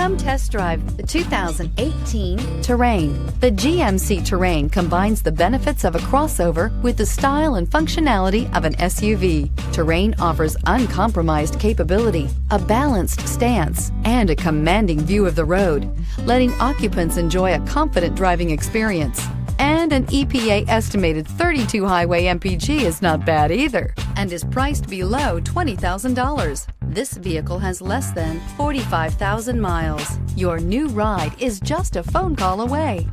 Come test drive the 2018 Terrain. The GMC Terrain combines the benefits of a crossover with the style and functionality of an SUV. Terrain offers uncompromised capability, a balanced stance, and a commanding view of the road, letting occupants enjoy a confident driving experience. And an EPA estimated 32 highway MPG is not bad either, and is priced below $20,000. This vehicle has less than 45,000 miles. Your new ride is just a phone call away.